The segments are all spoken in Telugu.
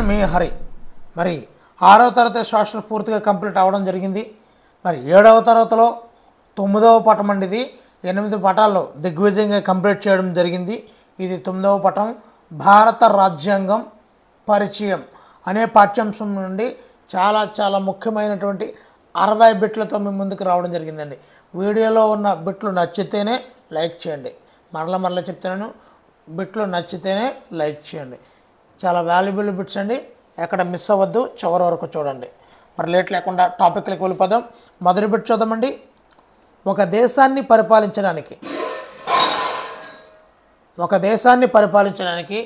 మీ హరి. మరి 6వ తరగతి సోషల్ పూర్తిగా కంప్లీట్ అవ్వడం జరిగింది. మరి 7వ తరగతిలో 9వ పటం అండి. ఇది 8 పటాల్లో దిగ్విజయంగా కంప్లీట్ చేయడం జరిగింది. ఇది 9వ పటం భారత రాజ్యాంగం పరిచయం అనే పాఠ్యాంశం నుండి చాలా ముఖ్యమైనటువంటి 60 బిట్లతో మీ ముందుకు రావడం జరిగిందండి. వీడియోలో ఉన్న బిట్లు నచ్చితేనే లైక్ చేయండి. మరలా చెప్తున్నాను, బిట్లు నచ్చితేనే లైక్ చేయండి. చాలా వాల్యుబుల్ బిట్స్ అండి, ఎక్కడ మిస్ అవ్వద్దు, చివరి వరకు చూడండి. మరి లేట్ లేకుండా టాపిక్లకు వెళ్ళిపోదాం. మొదటి బిట్ చూద్దామండి. ఒక దేశాన్ని పరిపాలించడానికి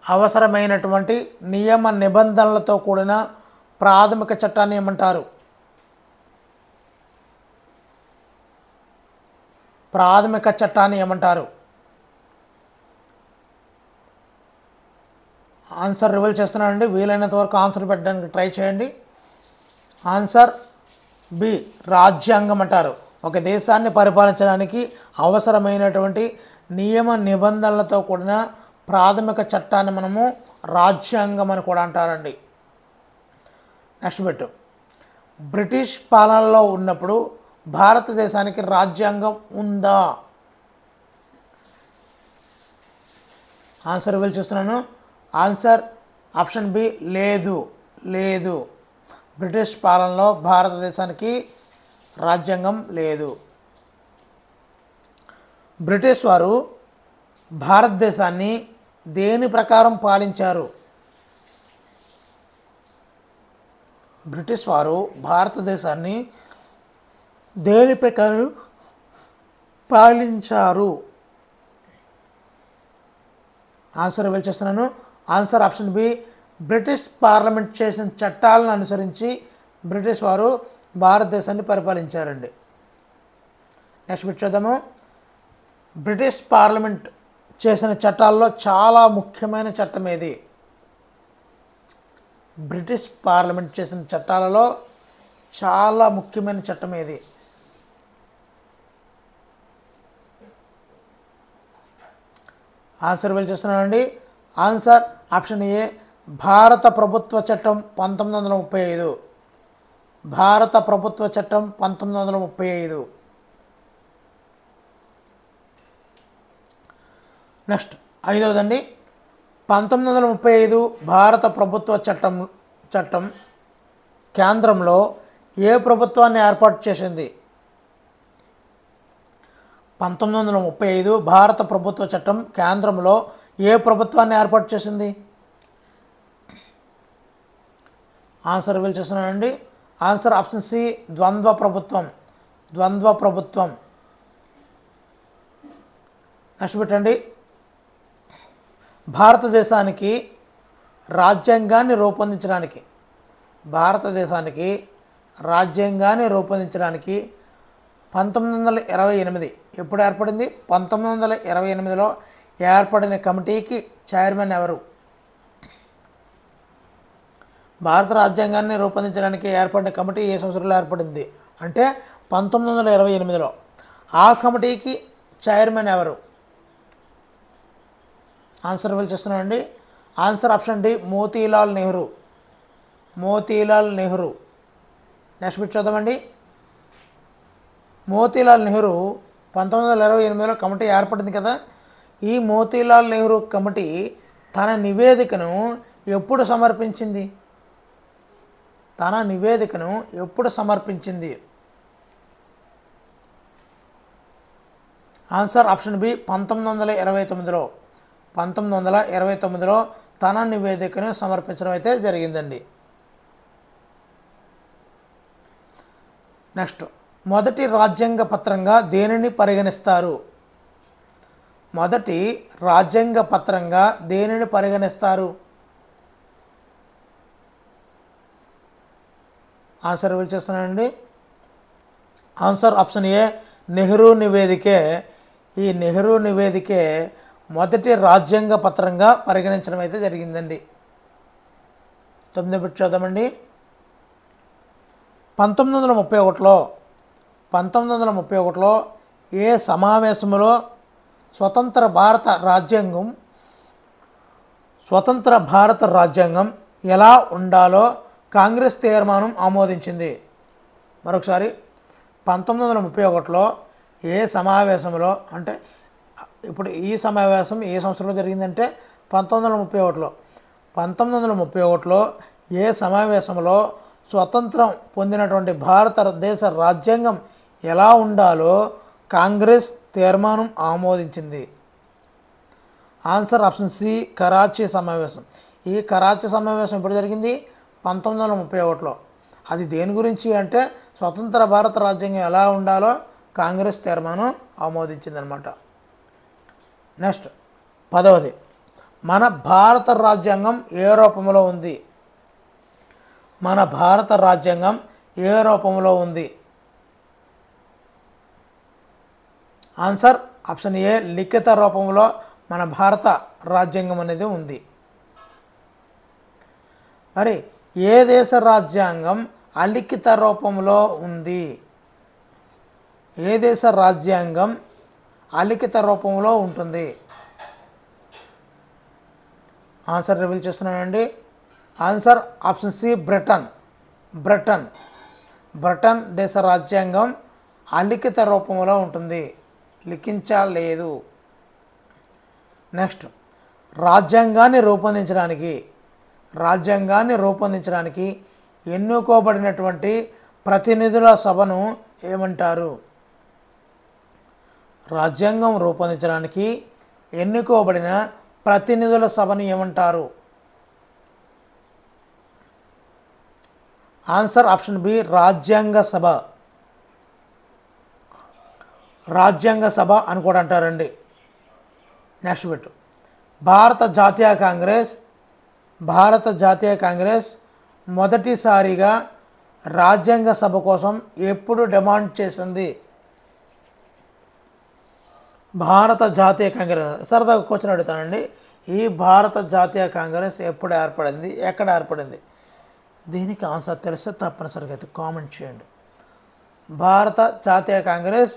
అవసరమైనటువంటి నియమ నిబంధనలతో కూడిన ప్రాథమిక చట్టాన్ని ఏమంటారు? ప్రాథమిక చట్టాన్ని ఏమంటారు? ఆన్సర్ రివీల్ చేస్తున్నానండి. వీలైనంత వరకు ఆన్సర్ పెట్టడానికి ట్రై చేయండి. ఆన్సర్ బి, రాజ్యాంగం అంటారు. ఒక దేశాన్ని పరిపాలించడానికి అవసరమైనటువంటి నియమ నిబంధనలతో కూడిన ప్రాథమిక చట్టాన్ని మనము రాజ్యాంగం అని కూడా అంటారండి. Next bit. బ్రిటిష్ పాలనలో ఉన్నప్పుడు భారతదేశానికి రాజ్యాంగం ఉందా? ఆన్సర్ రివీల్ చేస్తున్నాను. ఆన్సర్ ఆప్షన్ బి, లేదు. బ్రిటిష్ పాలనలో భారతదేశానికి రాజ్యాంగం లేదు. బ్రిటిష్ వారు భారతదేశాన్ని దేని ప్రకారం పాలించారు? బ్రిటిష్ వారు భారతదేశాన్ని దేని ప్రకారం పాలించారు? ఆన్సర్ రివీల్ చేస్తున్నాను. Answer option B, British parliament చేసిన చట్టాలను అనుసరించి బ్రిటిష్ వారు భారతదేశాన్ని పరిపాలించారండి. నెక్స్ట్ బిట్ చూద్దాము. బ్రిటిష్ పార్లమెంట్ చేసిన చట్టాల్లో చాలా ముఖ్యమైన చట్టం ఏది? బ్రిటిష్ పార్లమెంట్ చేసిన చట్టాలలో చాలా ముఖ్యమైన చట్టం ఏది? ఆన్సర్ రివీల్ చేస్తున్నానండి. ఆన్సర్ ఆప్షన్ ఏ, భారత ప్రభుత్వ చట్టం 1935. భారత ప్రభుత్వ చట్టం 1935. నెక్స్ట్ 5వదండి. 1935 భారత ప్రభుత్వ చట్టం కేంద్రంలో ఏ ప్రభుత్వాన్ని ఏర్పాటు చేసింది? 1935 భారత ప్రభుత్వ చట్టం కేంద్రంలో ఏ ప్రభుత్వాన్ని ఏర్పాటు చేసింది? ఆన్సర్ రివీల్ చేస్తున్నానండి. ఆన్సర్ ఆప్షన్ సి, ద్వంద్వ ప్రభుత్వం. నెక్స్ట్ పెట్టండి. భారతదేశానికి రాజ్యాంగాన్ని రూపొందించడానికి 1928 ఎప్పుడు ఏర్పడింది? 1928లో ఏర్పడిన కమిటీకి చైర్మన్ ఎవరు? భారత రాజ్యాంగాన్ని రూపొందించడానికి ఏర్పడిన కమిటీ ఏ సంవత్సరంలో ఏర్పడింది అంటే 1928లో. ఆ కమిటీకి చైర్మన్ ఎవరు? ఆన్సర్ రివీల్ చేస్తున్నానండి. Answer option D, Motilal Nehru. Next bit చూద్దామండి. మోతీలాల్ నెహ్రూ 1928లో కమిటీ ఏర్పడింది కదా. ఈ మోతీలాల్ నెహ్రూ కమిటీ తన నివేదికను ఎప్పుడు సమర్పించింది? ఆన్సర్ ఆప్షన్ బి, 1929లో తన నివేదికను సమర్పించడం అయితే జరిగిందండి. నెక్స్ట్, మొదటి రాజ్యాంగ పత్రంగా దేనిని పరిగణిస్తారు? ఆన్సర్ రివీల్ చేస్తున్నానండి. ఆన్సర్ ఆప్షన్ ఏ, నెహ్రూ నివేదికే. ఈ నెహ్రూ నివేదికే మొదటి రాజ్యాంగ పత్రంగా పరిగణించడం అయితే జరిగిందండి. 9వ బిట్ చూద్దామండి. 1931లో ఏ సమావేశంలో స్వతంత్ర భారత రాజ్యాంగం స్వతంత్ర భారత రాజ్యాంగం ఎలా ఉండాలో కాంగ్రెస్ తీర్మానం ఆమోదించింది. మరొకసారి 1931లో ఏ సమావేశంలో, అంటే ఇప్పుడు ఈ సమావేశం ఏ సంవత్సరంలో జరిగిందంటే 1931లో. 1931లో ఏ సమావేశంలో స్వతంత్రం పొందినటువంటి భారతదేశ రాజ్యాంగం ఎలా ఉండాలో కాంగ్రెస్ తీర్మానం ఆమోదించింది. ఆన్సర్ ఆప్షన్ సి, కరాచీ సమావేశం. ఈ కరాచీ సమావేశం ఎప్పుడు జరిగింది? 1931లో. అది దేని గురించి అంటే స్వతంత్ర భారత రాజ్యాంగం ఎలా ఉండాలో కాంగ్రెస్ తీర్మానం ఆమోదించిందనమాట. నెక్స్ట్ 10వది, మన భారత రాజ్యాంగం ఏ రూపంలో ఉంది? మన భారత రాజ్యాంగం ఏ రూపంలో ఉంది? ఆన్సర్ ఆప్షన్ ఏ, లిఖిత రూపంలో మన భారత రాజ్యాంగం అనేది ఉంది. మరి ఏ దేశ రాజ్యాంగం అలిఖిత రూపంలో ఉంది? ఏ దేశ రాజ్యాంగం అలిఖిత రూపంలో ఉంటుంది? ఆన్సర్ రివీల్ చేస్తున్నానండి. Answer option C, Britain. Britain దేశ రాజ్యాంగం అలిఖిత రూపంలో ఉంటుంది, లిఖించలేదు. నెక్స్ట్, రాజ్యాంగాన్ని రూపొందించడానికి ఎన్నుకోబడినటువంటి ప్రతినిధుల సభను ఏమంటారు? రాజ్యాంగం రూపొందించడానికి ఎన్నుకోబడిన ప్రతినిధుల సభను ఏమంటారు? ఆన్సర్ ఆప్షన్ బి, రాజ్యాంగ సభ అని కూడా అంటారండి. నెక్స్ట్ పెట్టు, భారత జాతీయ కాంగ్రెస్ మొదటిసారిగా రాజ్యాంగ సభ కోసం ఎప్పుడు డిమాండ్ చేసింది? భారత జాతీయ కాంగ్రెస్, సరదాగా క్వశ్చన్ అడుగుతానండి. ఈ భారత జాతీయ కాంగ్రెస్ ఎప్పుడు ఏర్పడింది, ఎక్కడ ఏర్పడింది? దీనికి ఆన్సర్ తెలిస్తే తప్పనిసరిగా అయితే కామెంట్ చేయండి. భారత జాతీయ కాంగ్రెస్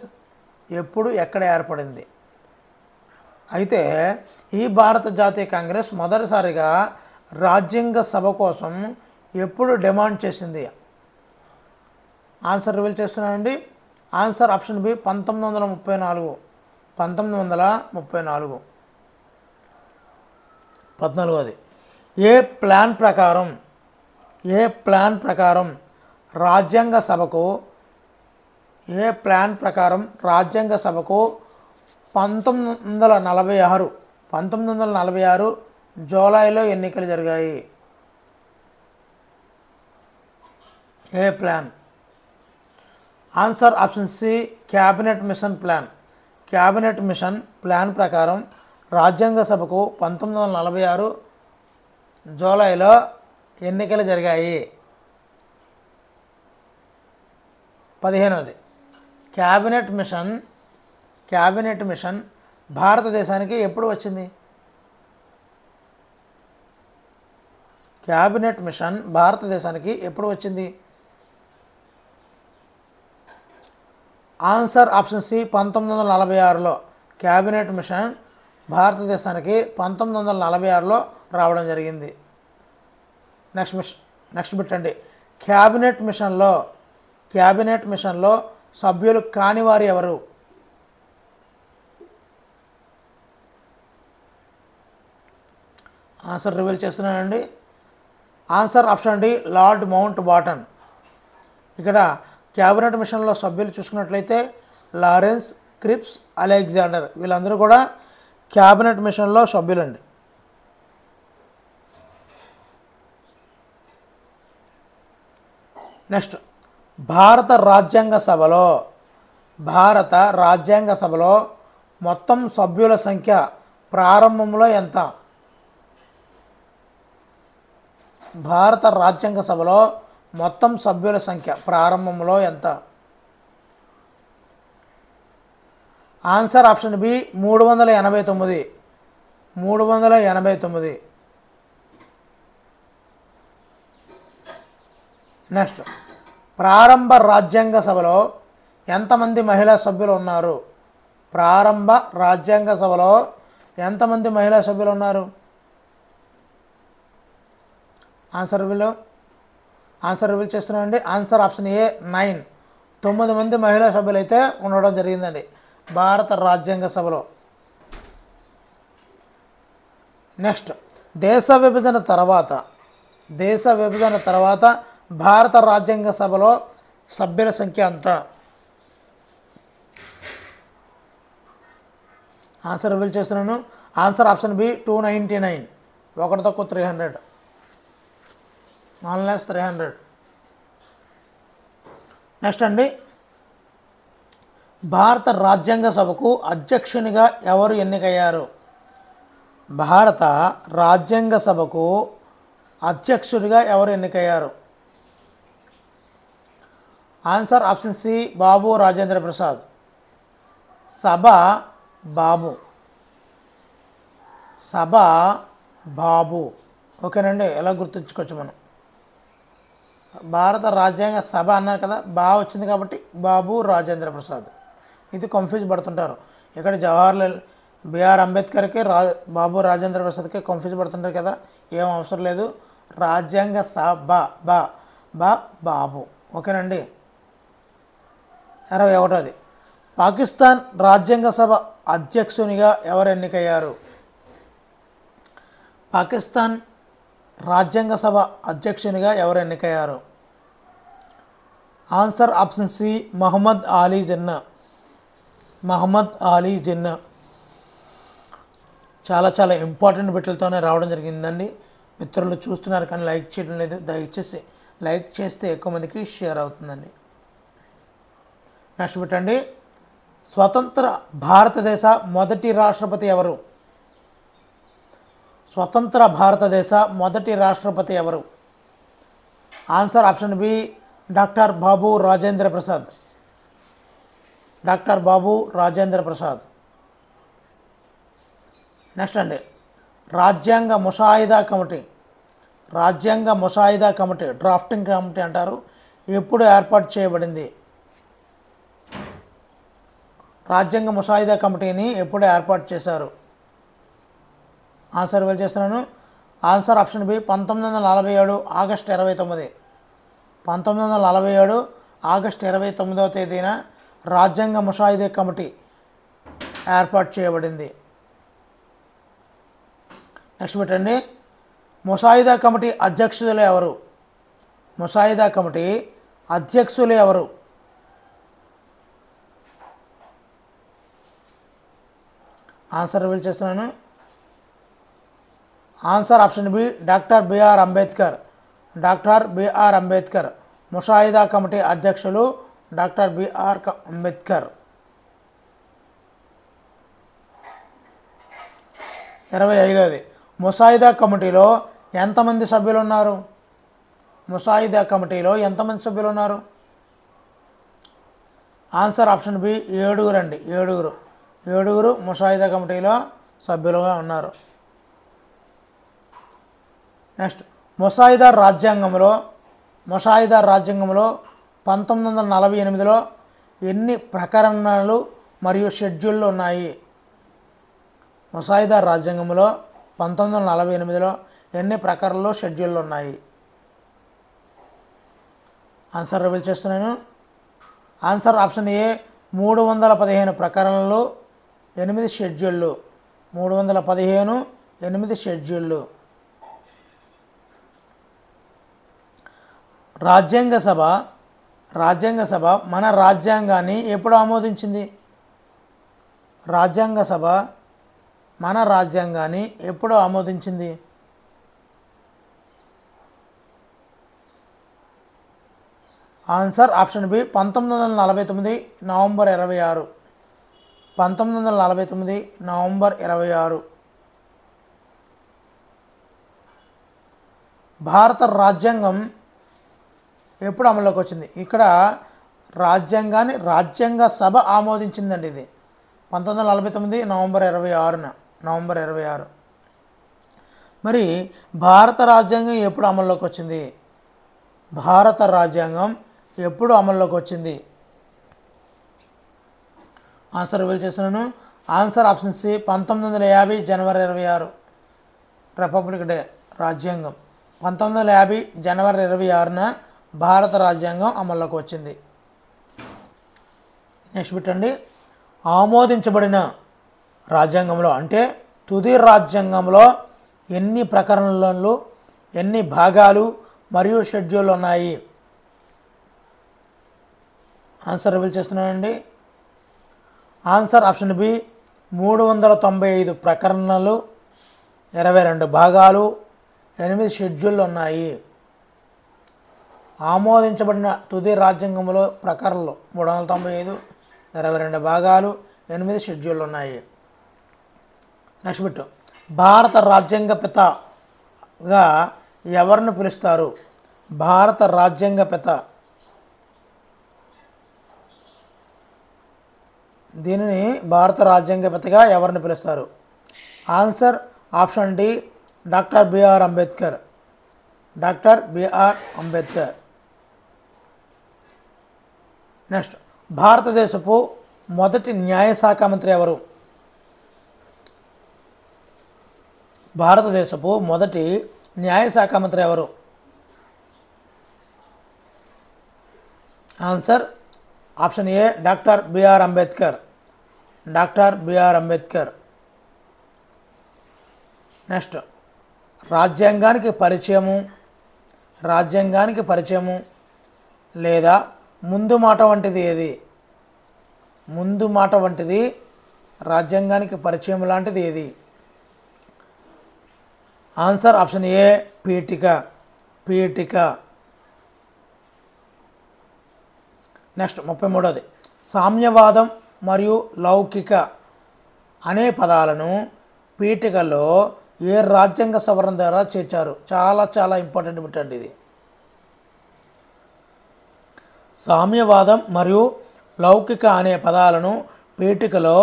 ఎప్పుడు, ఎక్కడ ఏర్పడింది? అయితే ఈ భారత జాతీయ కాంగ్రెస్ మొదటిసారిగా రాజ్యాంగ సభ కోసం ఎప్పుడు డిమాండ్ చేసింది? ఆన్సర్ రివీల్ చేస్తున్నానండి. Answer option B, 1934. 14వది, ఏ ప్లాన్ ప్రకారం రాజ్యాంగ సభకు 1946 జూలైలో ఎన్నికలు జరిగాయి? ఏ plan? Answer option C, cabinet mission plan ప్రకారం రాజ్యాంగ సభకు 1946 జూలైలో ఎన్నికలు జరిగాయి. 15వది, క్యాబినెట్ మిషన్ భారతదేశానికి ఎప్పుడు వచ్చింది? క్యాబినెట్ మిషన్ భారతదేశానికి ఎప్పుడు వచ్చింది? ఆన్సర్ ఆప్షన్ సి, 1946లో. క్యాబినెట్ మిషన్ భారతదేశానికి 1946లో రావడం జరిగింది. నెక్స్ట్ పెట్టండి, క్యాబినెట్ మిషన్లో సభ్యులు కానివారు ఎవరు? ఆన్సర్ రివీల్ చేస్తున్నానండి. Answer option D, Lord Mountbatten. ఇక్కడ క్యాబినెట్ మిషన్లో సభ్యులు చూసుకున్నట్లయితే లారెన్స్, క్రిప్స్, అలెగ్జాండర్ వీళ్ళందరూ కూడా క్యాబినెట్ మిషన్లో సభ్యులండి. నెక్స్ట్, భారత రాజ్యాంగ సభలో మొత్తం సభ్యుల సంఖ్య ప్రారంభంలో ఎంత? భారత రాజ్యాంగ సభలో మొత్తం సభ్యుల సంఖ్య ప్రారంభంలో ఎంత? Answer option B, 389. నెక్స్ట్, ప్రారంభ రాజ్యాంగ సభలో ఎంతమంది మహిళా సభ్యులు ఉన్నారు? ప్రారంభ రాజ్యాంగ సభలో ఎంతమంది మహిళా సభ్యులు ఉన్నారు? ఆన్సర్ రివీల్ చేస్తున్నానండి. ఆన్సర్ ఆప్షన్ ఏ 9. 9 మంది మహిళా సభ్యులు అయితే ఉండడం జరిగిందండి భారత రాజ్యాంగ సభలో. నెక్స్ట్, దేశ విభజన తర్వాత భారత రాజ్యాంగ సభలో సభ్యుల సంఖ్య ఎంత? ఆన్సర్ రివీల్ చేస్తున్నాను. Answer option B 299. 1 తక్కువ 300. 1 less 300. నెక్స్ట్ అండి, భారత రాజ్యాంగ సభకు అధ్యక్షునిగా ఎవరు ఎన్నికయ్యారు? భారత రాజ్యాంగ సభకు అధ్యక్షుడిగా ఎవరు ఎన్నికయ్యారు? Answer option C Babu Rajendra Prasad. సభ బాబు. ఓకేనండి, ఎలా గుర్తుంచుకోవచ్చు మనం. భారత రాజ్యాంగ సభ అన్నారు కదా, వచ్చింది కాబట్టి బాబు రాజేంద్ర ప్రసాద్. ఇది కన్ఫ్యూజ్ పడుతుంటారు. ఇక్కడ జవహర్లాల్ బిఆర్ అంబేద్కర్కి బాబు రాజేంద్ర ప్రసాద్కి కన్ఫ్యూజ్ పడుతుంటారు కదా, ఏం అవసరం లేదు. రాజ్యాంగ సభ బాబు. ఓకేనండి. 61. పాకిస్తాన్ రాజ్యాంగ సభ అధ్యక్షునిగా ఎవరు ఎన్నికయ్యారు? పాకిస్తాన్ రాజ్యాంగ సభ అధ్యక్షునిగా ఎవరు ఎన్నికయ్యారు? Answer option C Mohammed Ali Jinnah. చాలా ఇంపార్టెంట్ బిట్లతోనే రావడం జరిగిందండి. మిత్రులు చూస్తున్నారు కానీ లైక్ చేయడం లేదు. దయచేసి లైక్ చేస్తే ఎక్కువ మందికి షేర్ అవుతుందండి. నెక్స్ట్ పెట్టండి, స్వతంత్ర భారతదేశ మొదటి రాష్ట్రపతి ఎవరు? స్వతంత్ర భారతదేశ మొదటి రాష్ట్రపతి ఎవరు? Answer option B doctor Babu Rajendra Prasad. Next అండి, రాజ్యాంగ ముసాయిదా కమిటీ డ్రాఫ్టింగ్ కమిటీ అంటారు, ఎప్పుడు ఏర్పాటు చేయబడింది? రాజ్యాంగ ముసాయిదా కమిటీని ఎప్పుడు ఏర్పాటు చేశారు? ఆన్సర్ రివీల్ చేస్తున్నాను. Answer option B 1947 August 29. 1947 August 29వ తేదీన రాజ్యాంగ ముసాయిదా కమిటీ ఏర్పాటు చేయబడింది. నెక్స్ట్ పెట్టండి, ముసాయిదా కమిటీ అధ్యక్షులు ఎవరు? ఆన్సర్ రివీల్ చేస్తున్నాను. Answer option B doctor BR Ambedkar. ముసాయిదా కమిటీ అధ్యక్షులు డాక్టర్ బిఆర్ అంబేద్కర్. 25. ముసాయిదా కమిటీలో ఎంతమంది సభ్యులు ఉన్నారు? ఆన్సర్ ఆప్షన్ బి 7 అండి. 7 ముసాయిదా కమిటీలో సభ్యులుగా ఉన్నారు. నెక్స్ట్, ముసాయిదా రాజ్యాంగంలో 1948లో ఎన్ని ప్రకరణలు మరియు షెడ్యూళ్ళు ఉన్నాయి? ముసాయిదా రాజ్యాంగంలో 1948లో ఎన్ని ప్రకరణలు షెడ్యూళ్ళు ఉన్నాయి? ఆన్సర్ రివీల్ చేస్తున్నాను. ఆన్సర్ ఆప్షన్ ఏ 315 ప్రకరణలు 8 షెడ్యూళ్ళు. 315 8 షెడ్యూళ్ళు. రాజ్యాంగ సభ మన రాజ్యాంగాన్ని ఎప్పుడు ఆమోదించింది? రాజ్యాంగ సభ మన రాజ్యాంగాన్ని ఎప్పుడు ఆమోదించింది? Answer option B 1949 November 26. 1949 November 26. భారత రాజ్యాంగం ఎప్పుడు అమల్లోకి వచ్చింది? ఇక్కడ రాజ్యాంగాన్ని రాజ్యాంగ సభ ఆమోదించిందండి. ఇది 1949 నవంబర్ 26. మరి భారత రాజ్యాంగం ఎప్పుడు అమల్లోకి వచ్చింది? భారత రాజ్యాంగం ఎప్పుడు అమల్లోకి వచ్చింది? ఆన్సర్ రివీల్ చేస్తున్నాను. ఆన్సర్ ఆప్షన్ సి 1950 జనవరి 26. Republic day. రాజ్యాంగం 1950 జనవరి 26న భారత రాజ్యాంగం అమల్లోకి వచ్చింది. నెక్స్ట్ పెట్టండి, ఆమోదించబడిన రాజ్యాంగంలో అంటే తుది రాజ్యాంగంలో ఎన్ని ప్రకరణలు, ఎన్ని భాగాలు మరియు షెడ్యూల్ ఉన్నాయి? ఆన్సర్ రివీల్ చేస్తున్నానండి. ఆన్సర్ ఆప్షన్ బి 395 ప్రకరణలు, 22 భాగాలు, 8 షెడ్యూళ్ళు ఉన్నాయి. ఆమోదించబడిన తుది రాజ్యాంగంలో ప్రకరణలు 395, 22 భాగాలు, 8 షెడ్యూళ్ళు ఉన్నాయి. నెక్స్ట్ బిట్, భారత రాజ్యాంగ పితగా ఎవరిని పిలుస్తారు? భారత రాజ్యాంగ పిత, దీనిని భారత రాజ్యాంగ పితగా ఎవరిని పిలుస్తారు? Answer option D doctor BR Ambedkar. Doctor BR Ambedkar. Next, భారతదేశపు మొదటి న్యాయశాఖ మంత్రి ఎవరు? భారతదేశపు మొదటి న్యాయశాఖ మంత్రి ఎవరు? Answer option A doctor BR Ambedkar. Doctor BR Ambedkar. Next, రాజ్యాంగానికి పరిచయము లేదా ముందు మాట వంటిది ఏది? ముందు మాట వంటిది రాజ్యాంగానికి పరిచయం లాంటిది ఏది? ఆన్సర్ ఆప్షన్ ఏ పీఠిక. నెక్స్ట్ 33వది, సామ్యవాదం మరియు లౌకిక అనే పదాలను పీఠికలో ఏ రాజ్యాంగ సవరణ ద్వారా చేర్చారు? చాలా ఇంపార్టెంట్ బిట్ అండి ఇది. సామ్యవాదం మరియు లౌకిక అనే పదాలను పీఠికలో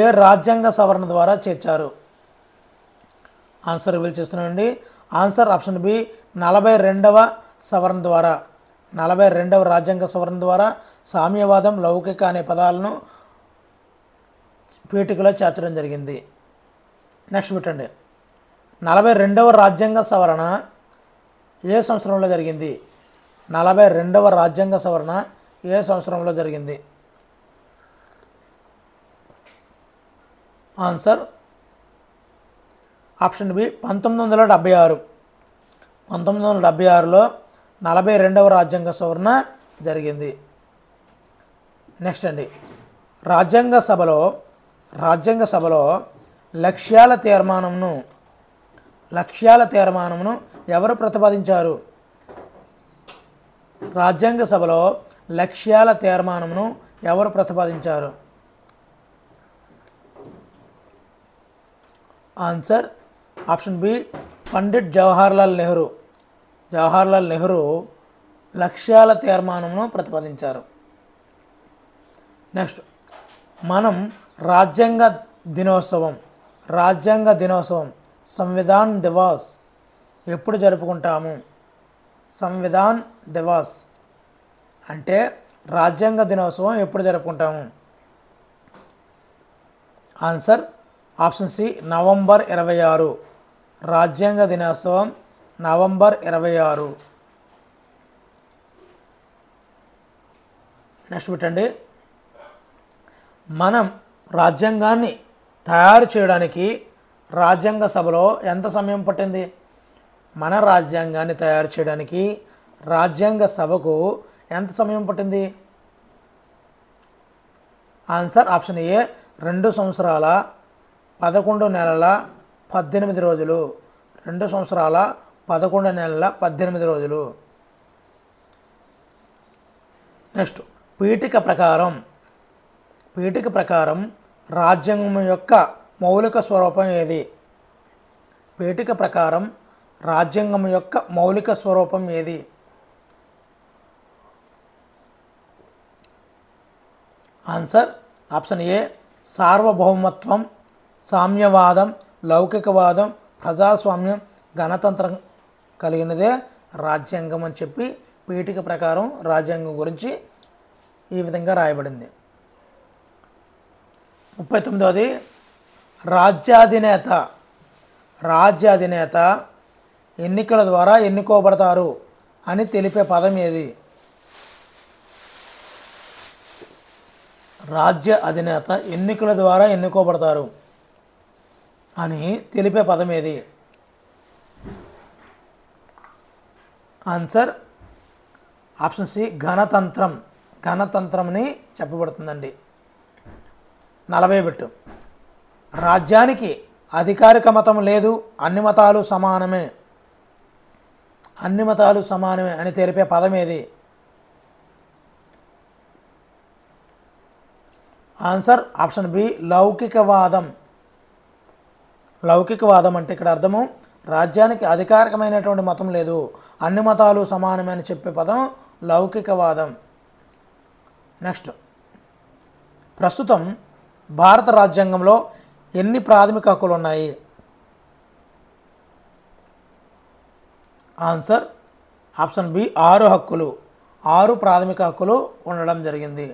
ఏ రాజ్యాంగ సవరణ ద్వారా చేర్చారు? ఆన్సర్ రివీల్ చేస్తున్నానండి. ఆన్సర్ ఆప్షన్ బి 42వ సవరణ ద్వారా, 42వ రాజ్యాంగ సవరణ ద్వారా సామ్యవాదం, లౌకిక అనే పదాలను పీఠికలో చేర్చడం జరిగింది. నెక్స్ట్ పెట్టండి, 42వ రాజ్యాంగ సవరణ ఏ సంవత్సరంలో జరిగింది? 42వ రాజ్యాంగ సవరణ ఏ సంవత్సరంలో జరిగింది? Answer option B 1976. 1976లో 42వ రాజ్యాంగ సవరణ జరిగింది. నెక్స్ట్ అండి, రాజ్యాంగ సభలో లక్ష్యాల తీర్మానంను ఎవరు ప్రతిపాదించారు? రాజ్యాంగ సభలో లక్ష్యాల తీర్మానంను ఎవరు ప్రతిపాదించారు? Answer option B Pandit Jawaharlal Nehru లక్ష్యాల తీర్మానంను ప్రతిపాదించారు. నెక్స్ట్, మనం రాజ్యాంగ దినోత్సవం సంవిధాన్ దివాస్ ఎప్పుడు జరుపుకుంటాము? సంవిధాన్ దివాస్ అంటే రాజ్యాంగ దినోత్సవం ఎప్పుడు జరుపుకుంటాము? Answer option C November 26. రాజ్యాంగ దినోత్సవం నవంబర్ 26. నెక్స్ట్ పెట్టండి, మనం రాజ్యాంగాన్ని తయారు చేయడానికి రాజ్యాంగ సభలో ఎంత సమయం పట్టింది? మన రాజ్యాంగాన్ని తయారు చేయడానికి రాజ్యాంగ సభకు ఎంత సమయం పట్టింది? ఆన్సర్ ఆప్షన్ ఏ 2 సంవత్సరాల 11 నెలల 18 రోజులు. 2 సంవత్సరాల 11 నెలల 18 రోజులు. నెక్స్ట్, పీఠిక ప్రకారం రాజ్యాంగం యొక్క మౌలిక స్వరూపం ఏది? పీఠిక ప్రకారం రాజ్యాంగం యొక్క మౌలిక స్వరూపం ఏది? ఆన్సర్ ఆప్షన్ ఏ సార్వభౌమత్వం, సామ్యవాదం, లౌకికవాదం, ప్రజాస్వామ్యం, గణతంత్రం కలిగినదే రాజ్యాంగం అని చెప్పి పీఠిక ప్రకారం రాజ్యాంగం గురించి ఈ విధంగా రాయబడింది. 39వది, రాజ్యాధినేత ఎన్నికల ద్వారా ఎన్నుకోబడతారు అని తెలిపే పదం ఏది? రాజ్య అధినేత ఎన్నికల ద్వారా ఎన్నుకోబడతారు అని తెలిపే పదం ఏది? ఆన్సర్ ఆప్షన్ సి గణతంత్రం. గణతంత్రంని చెప్పబడుతుందండి. 40 బిట్. రాజ్యానికి అధికారిక మతం లేదు, అన్ని మతాలు సమానమే. అన్ని మతాలు సమానమే అని తెలిపే పదం ఏది? ఆన్సర్ ఆప్షన్ బి లౌకికవాదం. లౌకికవాదం అంటే ఇక్కడ అర్థము రాజ్యానికి అధికారికమైనటువంటి మతం లేదు, అన్ని మతాలు సమానమే అని చెప్పే పదం లౌకికవాదం. నెక్స్ట్, ప్రస్తుతం భారత రాజ్యాంగంలో ఎన్ని ప్రాథమిక హక్కులు ఉన్నాయి? ఆన్సర్ ఆప్షన్ బి 6 హక్కులు. 6 ప్రాథమిక హక్కులు ఉండడం జరిగింది.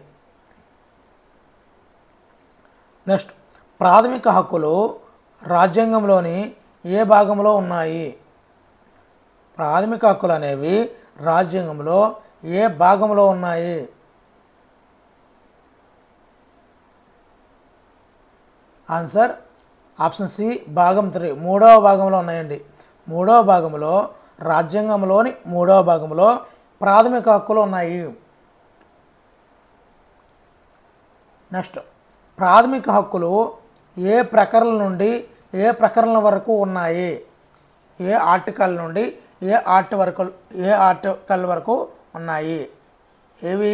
నెక్స్ట్, ప్రాథమిక హక్కులు రాజ్యాంగంలోని ఏ భాగంలో ఉన్నాయి? ప్రాథమిక హక్కులు అనేవి రాజ్యాంగంలో ఏ భాగంలో ఉన్నాయి? ఆన్సర్ ఆప్షన్ సి భాగం 3 మూడవ భాగంలో ఉన్నాయండి. మూడవ భాగంలో రాజ్యాంగంలోని మూడవ భాగంలో ప్రాథమిక హక్కులు ఉన్నాయి. నెక్స్ట్, ప్రాథమిక హక్కులు ఏ ప్రకరణల నుండి ఏ ప్రకరణల వరకు ఉన్నాయి? ఏ ఆర్టికల్ నుండి ఏ ఆర్టికల్ వరకు ఉన్నాయి? ఏవి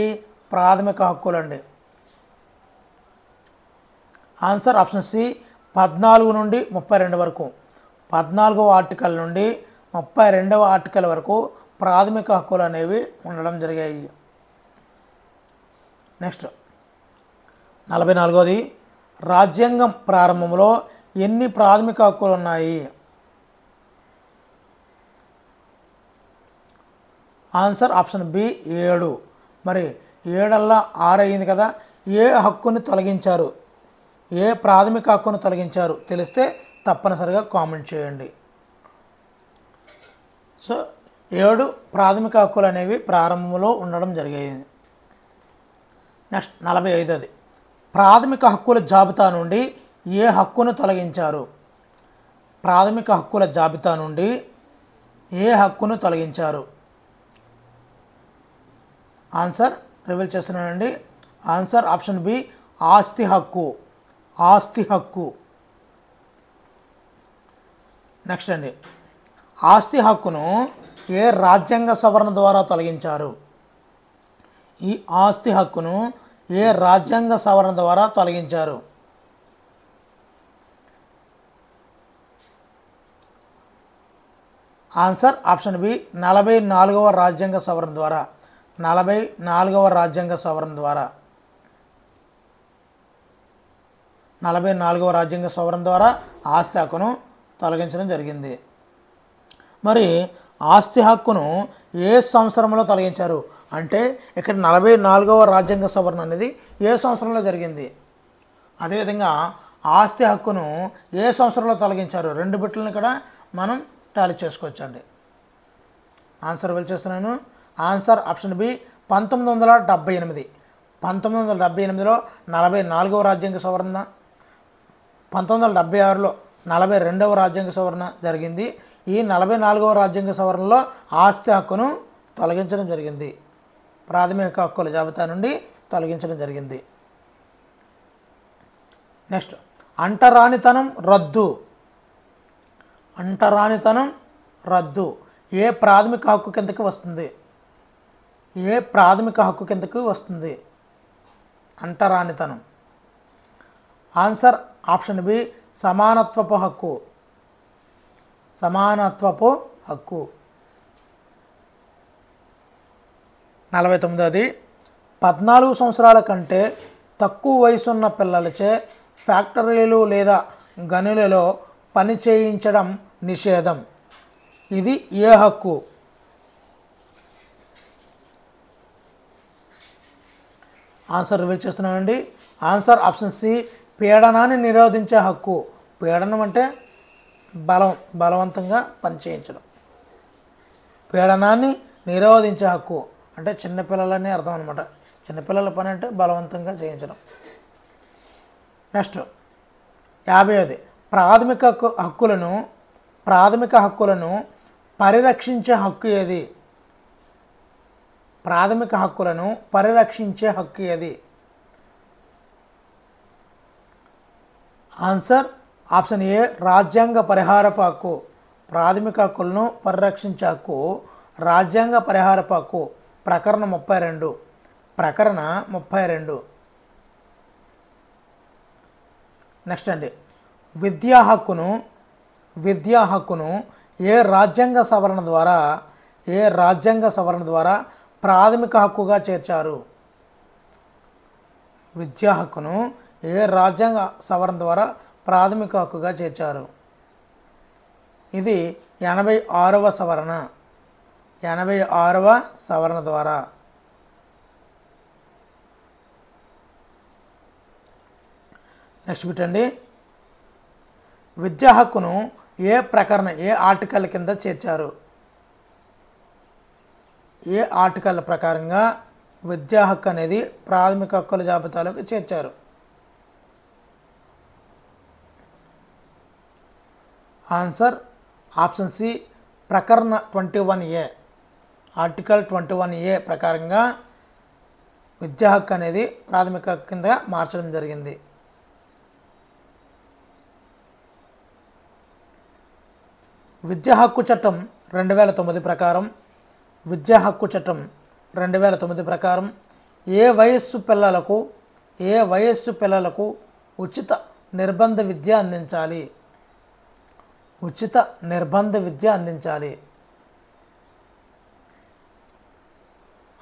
ప్రాథమిక హక్కులు అండి? ఆన్సర్ ఆప్షన్ సి 14 నుండి 32 వరకు. 14వ ఆర్టికల్ నుండి 32వ ఆర్టికల్ వరకు ప్రాథమిక హక్కులు అనేవి ఉండడం జరిగాయి. నెక్స్ట్ 44వది, రాజ్యాంగం ప్రారంభంలో ఎన్ని ప్రాథమిక హక్కులు ఉన్నాయి? Answer option B 7. మరి 7 6 అయింది కదా. ఏ హక్కుని తొలగించారు? ఏ ప్రాథమిక హక్కును తొలగించారు తెలిస్తే తప్పనిసరిగా కామెంట్ చేయండి. సో 7 ప్రాథమిక హక్కులు అనేవి ప్రారంభంలో ఉండడం జరిగాయి. నెక్స్ట్ 45వది, ప్రాథమిక హక్కుల జాబితా నుండి ఏ హక్కును తొలగించారు? ప్రాథమిక హక్కుల జాబితా నుండి ఏ హక్కును తొలగించారు? ఆన్సర్ రివీల్ చేస్తున్నానండి. ఆన్సర్ ఆప్షన్ బి ఆస్తి హక్కు. ఆస్తి హక్కు. నెక్స్ట్ అండి, ఆస్తి హక్కును ఏ రాజ్యాంగ సవరణ ద్వారా తొలగించారు? ఈ ఆస్తి హక్కును ఏ రాజ్యాంగ సవరణ ద్వారా తొలగించారు? ఆన్సర్ ఆప్షన్ బి 44వ రాజ్యాంగ సవరణ ద్వారా. 44వ రాజ్యాంగ సవరణ ద్వారా. 44వ రాజ్యాంగ సవరణ ద్వారా ఆస్తి హక్కును తొలగించడం జరిగింది. మరి ఆస్తి హక్కును ఏ సంవత్సరంలో తొలగించారు అంటే ఇక్కడ 44వ రాజ్యాంగ సవరణ అనేది ఏ సంవత్సరంలో జరిగింది? అదేవిధంగా ఆస్తి హక్కును ఏ సంవత్సరంలో తొలగించారు? 2 బిట్లను ఇక్కడ మనం టాలీ చేసుకోవచ్చండి. ఆన్సర్ వెళ్ళి ఆన్సర్ ఆప్షన్ బి 1978. 1978లో 44వ రాజ్యాంగ సవరణ, 1976లో 42వ రాజ్యాంగ సవరణ జరిగింది. ఈ 44వ రాజ్యాంగ సవరణలో ఆస్తి హక్కును తొలగించడం జరిగింది. ప్రాథమిక హక్కుల జాబితా నుండి తొలగించడం జరిగింది. నెక్స్ట్, అంటరానితనం రద్దు. అంటరానితనం రద్దు ఏ ప్రాథమిక హక్కు కిందకి వస్తుంది? ఏ ప్రాథమిక హక్కు కిందకి వస్తుంది అంటరానితనం? ఆన్సర్ ఆప్షన్ బి సమానత్వపు హక్కు. సమానత్వపు హక్కు. 49వది, 14 సంవత్సరాల కంటే తక్కువ వయసున్న పిల్లలచే ఫ్యాక్టరీలు లేదా గనులలో పని చేయించడం నిషేధం. ఇది ఏ హక్కు? ఆన్సర్ రివీల్ చేస్తున్నానండి. ఆన్సర్ ఆప్షన్ సి పీడనాన్ని నిరోధించే హక్కు. పీడనం అంటే బలవంతంగా పనిచేయించడం. పీడనాన్ని నిరోధించే హక్కు అంటే చిన్నపిల్లలని అర్థం అనమాట. చిన్నపిల్లల పని అంటే బలవంతంగా చేయించడం. నెక్స్ట్ 50ది ప్రాథమిక హక్కులను పరిరక్షించే హక్కు ఏది? ప్రాథమిక హక్కులను పరిరక్షించే హక్కు ఏది? ఆన్సర్ ఆప్షన్ ఏ రాజ్యాంగ పరిహారపు హక్కు. ప్రాథమిక హక్కులను పరిరక్షించే హక్కు రాజ్యాంగ పరిహారపు హక్కు. ప్రకరణ 32. నెక్స్ట్ అండి, విద్యా హక్కును ఏ రాజ్యాంగ సవరణ ద్వారా ప్రాథమిక హక్కుగా చేర్చారు? విద్యా హక్కును ఏ రాజ్యాంగ సవరణ ద్వారా ప్రాథమిక హక్కుగా చేర్చారు? ఇది 86వ సవరణ. 86వ సవరణ ద్వారా. నెక్స్ట్ పెట్టండి, విద్యా హక్కును ఏ ఆర్టికల్ కింద చేర్చారు? ఏ ఆర్టికల్ ప్రకారంగా విద్యా హక్కు అనేది ప్రాథమిక హక్కుల జాబితాలోకి చేర్చారు? ఆన్సర్ ఆప్షన్ సి ప్రకరణ 21A. ఆర్టికల్ 21A ప్రకారంగా విద్యా హక్కు అనేది ప్రాథమిక హక్కు కింద మార్చడం జరిగింది. విద్యా హక్కు చట్టం 2009 ప్రకారం ఏ వయస్సు పిల్లలకు ఉచిత నిర్బంధ విద్య అందించాలి?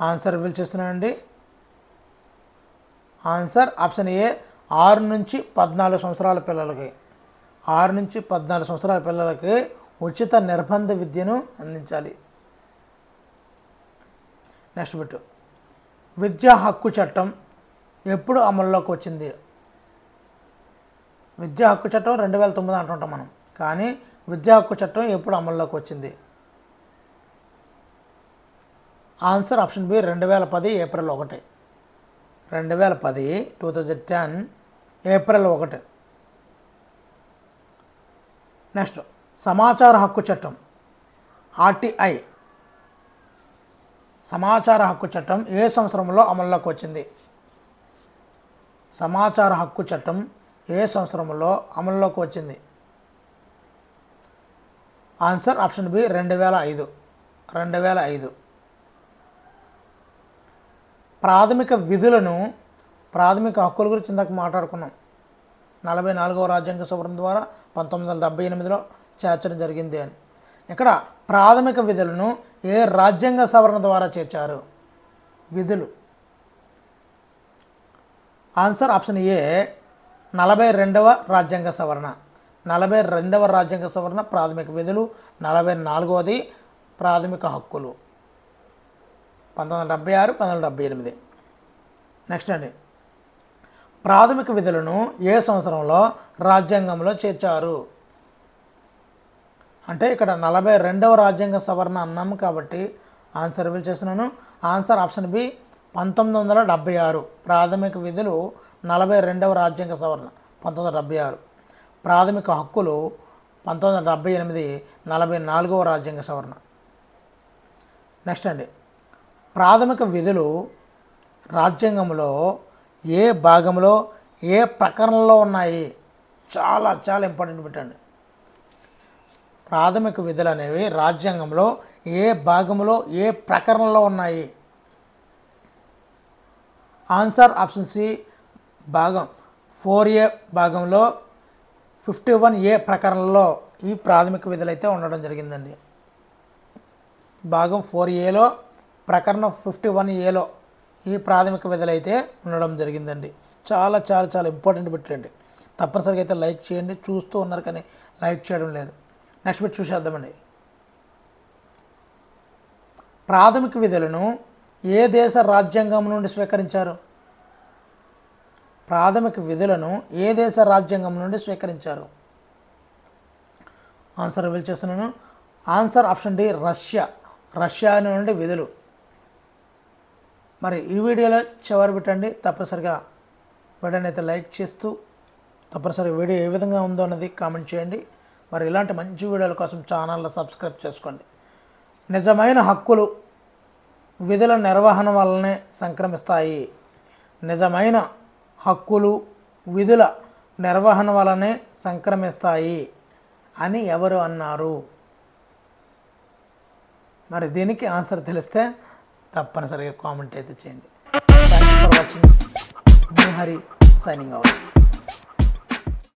ఆన్సర్ రివీల్ చేస్తున్నానండి. ఆన్సర్ ఆప్షన్ ఏ 6 నుంచి 14 సంవత్సరాల పిల్లలకి. 6 నుంచి 14 సంవత్సరాల పిల్లలకి ఉచిత నిర్బంధ విద్యను అందించాలి. నెక్స్ట్ బిట్, విద్యా హక్కు చట్టం ఎప్పుడు అమల్లోకి వచ్చింది? విద్యా హక్కు చట్టం 2009 అంటుంటాం మనం, కానీ విద్యా హక్కు చట్టం ఎప్పుడు అమల్లోకి వచ్చింది? Answer option B 2010 April 1. 2010 April 1. Next సమాచార హక్కు చట్టం RTI సమాచార హక్కు చట్టం ఏ సంవత్సరంలో అమల్లోకి వచ్చింది? సమాచార హక్కు చట్టం ఏ సంవత్సరంలో అమల్లోకి వచ్చింది? Answer option B 2005. ప్రాథమిక హక్కుల గురించి ఇందాక మాట్లాడుకున్నాం. 44వ రాజ్యాంగ సవరణ ద్వారా 1978లో చేర్చడం జరిగింది అని. ఇక్కడ ప్రాథమిక విధులను ఏ రాజ్యాంగ సవరణ ద్వారా చేర్చారు? విధులు. ఆన్సర్ ఆప్షన్ ఏ 42వ రాజ్యాంగ సవరణ. 42వ రాజ్యాంగ సవరణ ప్రాథమిక విధులు, 44వది ప్రాథమిక హక్కులు. 1976, 1978. నెక్స్ట్ అండి, ప్రాథమిక విధులను ఏ సంవత్సరంలో రాజ్యాంగంలో చేర్చారు? అంటే ఇక్కడ 42వ రాజ్యాంగ సవరణ అన్నాము కాబట్టి ఆన్సర్ రివీల్ చేస్తున్నాను. Answer option B 1976. ప్రాథమిక విధులు 42వ రాజ్యాంగ సవరణ 1976. ప్రాథమిక హక్కులు 1978 44వ రాజ్యాంగ సవరణ. నెక్స్ట్ అండి, ప్రాథమిక విధులు రాజ్యాంగంలో ఏ భాగంలో ఏ ప్రకరణలో ఉన్నాయి? చాలా చాలా ఇంపార్టెంట్ పెట్టండి. ప్రాథమిక విధులు అనేవి రాజ్యాంగంలో ఏ భాగంలో ఏ ప్రకరణలో ఉన్నాయి? ఆన్సర్ ఆప్షన్ సి భాగం 4A భాగంలో 51A ప్రకరణలో ఈ ప్రాథమిక విధులు అయితే ఉండడం జరిగిందండి. భాగం 4Aలో ప్రకరణ 51Aలో ఈ ప్రాథమిక విధులు అయితే ఉండడం జరిగిందండి. చాలా చాలా చాలా ఇంపార్టెంట్ బిట్లండి. తప్పనిసరిగా అయితే లైక్ చేయండి. చూస్తూ ఉన్నారు కానీ లైక్ చేయడం లేదు. నెక్స్ట్ బిట్ చూసేద్దామండి. ప్రాథమిక విధులను ఏ దేశ రాజ్యాంగం నుండి స్వీకరించారు? ప్రాథమిక విధులను ఏ దేశ రాజ్యాంగం నుండి స్వీకరించారు? ఆన్సర్ రివీల్ చేస్తున్నాను. Answer option D Russia. Russia నుండి విధులు. మరి ఈ వీడియోలో చివరి పెట్టండి. తప్పనిసరిగా వీడియోని అయితే లైక్ చేస్తూ తప్పనిసరిగా వీడియో ఏ విధంగా ఉందో అన్నది కామెంట్ చేయండి. మరి ఇలాంటి మంచి వీడియోల కోసం ఛానల్ని సబ్స్క్రైబ్ చేసుకోండి. నిజమైన హక్కులు విధుల నిర్వహణ వల్లనే సంక్రమిస్తాయి. నిజమైన హక్కులు విధుల నిర్వహణ వల్లనే సంక్రమిస్తాయి అని ఎవరు అన్నారు? మరి దీనికి ఆన్సర్ తెలిస్తే తప్పనిసరిగా కామెంట్ అయితే చేయండి. Thank you for watching. Me Hari signing out.